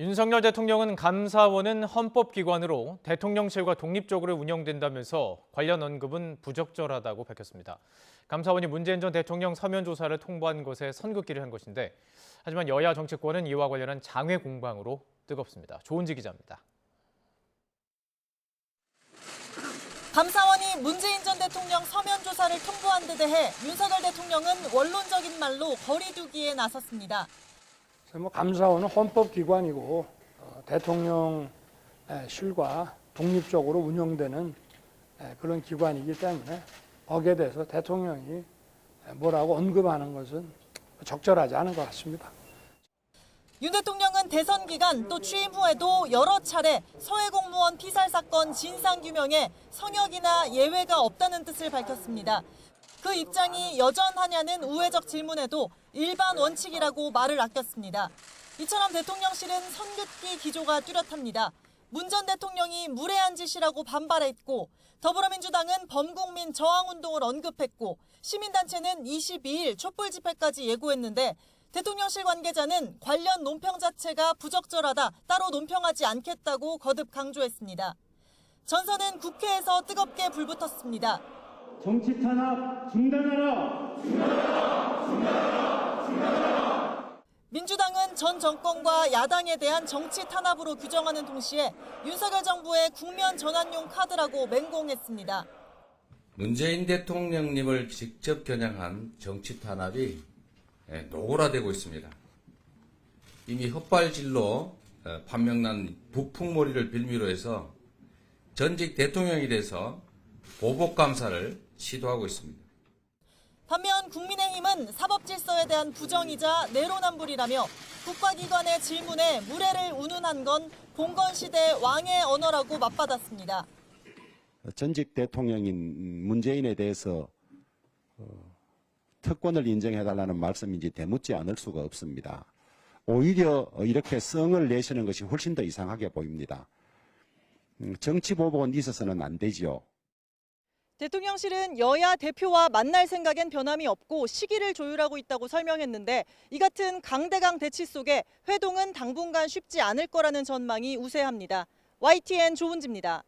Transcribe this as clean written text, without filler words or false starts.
윤석열 대통령은 감사원은 헌법기관으로 대통령실과 독립적으로 운영된다면서 관련 언급은 부적절하다고 밝혔습니다. 감사원이 문재인 전 대통령 서면 조사를 통보한 것에 선긋기를 한 것인데, 하지만 여야 정치권은 이와 관련한 장외 공방으로 뜨겁습니다. 조은지 기자입니다. 감사원이 문재인 전 대통령 서면 조사를 통보한 데 대해 윤석열 대통령은 원론적인 말로 거리두기에 나섰습니다. 감사원은 헌법기관이고 대통령실과 독립적으로 운영되는 그런 기관이기 때문에 거기에 대해서 대통령이 뭐라고 언급하는 것은 적절하지 않은 것 같습니다. 윤 대통령은 대선 기간 또 취임 후에도 여러 차례 서해 공무원 피살 사건 진상규명에 성역이나 예외가 없다는 뜻을 밝혔습니다. 그 입장이 여전하냐는 우회적 질문에도 일반 원칙이라고 말을 아꼈습니다. 이처럼 대통령실은 선긋기 기조가 뚜렷합니다. 문 전 대통령이 무례한 짓이라고 반발했고, 더불어민주당은 범국민 저항운동을 언급했고, 시민단체는 22일 촛불 집회까지 예고했는데, 대통령실 관계자는 관련 논평 자체가 부적절하다, 따로 논평하지 않겠다고 거듭 강조했습니다. 전선은 국회에서 뜨겁게 불붙었습니다. 정치 탄압 중단하라! 민주당은 전 정권과 야당에 대한 정치 탄압으로 규정하는 동시에 윤석열 정부의 국면 전환용 카드라고 맹공했습니다. 문재인 대통령님을 직접 겨냥한 정치 탄압이 노골화되고 있습니다. 이미 헛발질로 판명난 북풍몰이를 빌미로 해서 전직 대통령에 대해서 보복 감사를 시도하고 있습니다. 반면 국민의힘은 사법질서에 대한 부정이자 내로남불이라며 국가기관의 질문에 무례를 운운한 건 봉건시대 왕의 언어라고 맞받았습니다. 전직 대통령인 문재인에 대해서 특권을 인정해달라는 말씀인지 되묻지 않을 수가 없습니다. 오히려 이렇게 성을 내시는 것이 훨씬 더 이상하게 보입니다. 정치 보복은 있어서는 안 되지요. 대통령실은 여야 대표와 만날 생각엔 변함이 없고 시기를 조율하고 있다고 설명했는데, 이 같은 강대강 대치 속에 회동은 당분간 쉽지 않을 거라는 전망이 우세합니다. YTN 조은지입니다.